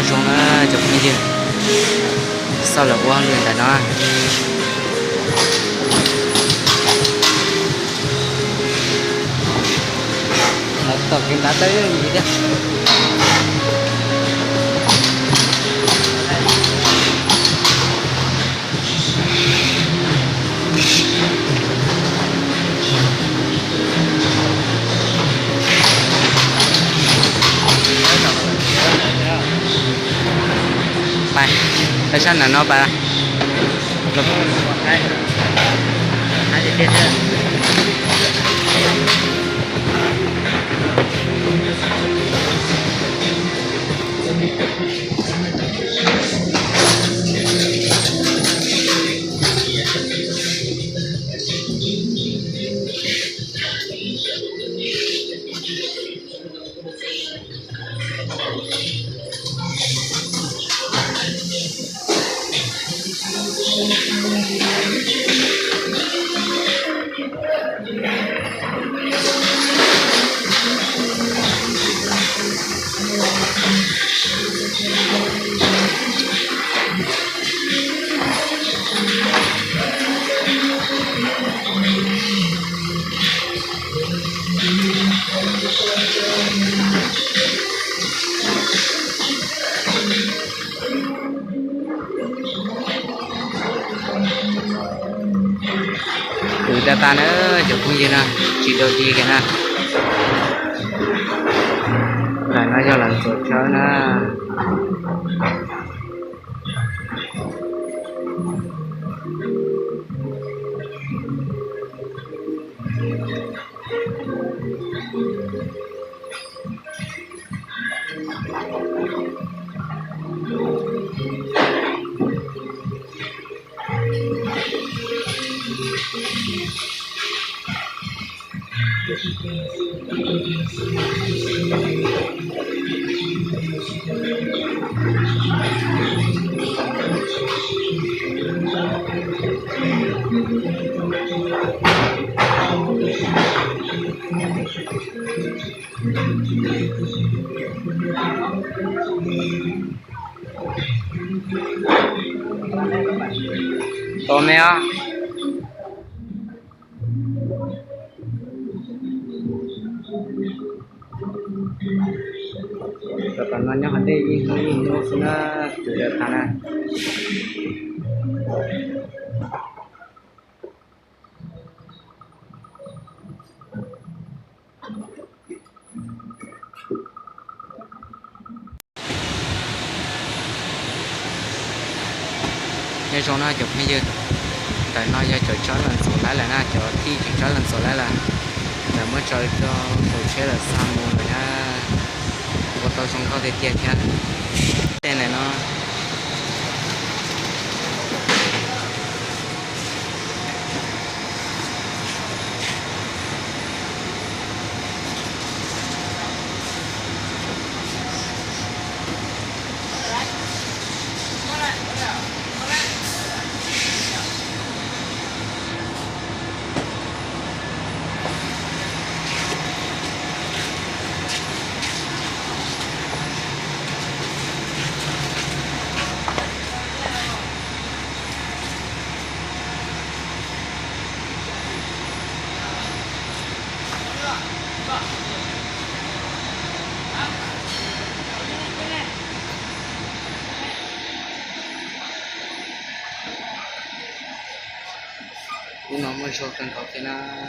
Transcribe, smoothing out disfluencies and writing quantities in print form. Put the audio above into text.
nói chung là chụp như gì sau là qua luyện tại nó một tập kim đã tới gì đó bài tại sao là nó bà rồi hai đi tiếp từ ta nữa chụp như nào chỉ đầu tiên cái nào lại nói cho lần chụp cho nó to mẹ tekanannya ada ini sana sudah tanah cái số nó chụp hay chưa tại nó ra chơi chó lần số lại là na chờ thi chỉ chó lần số lại là để mới chơi cho tổ chế là sao luôn rồi nha của tôi không có thể tiết nha tên này nó nó mới cho cần có cái na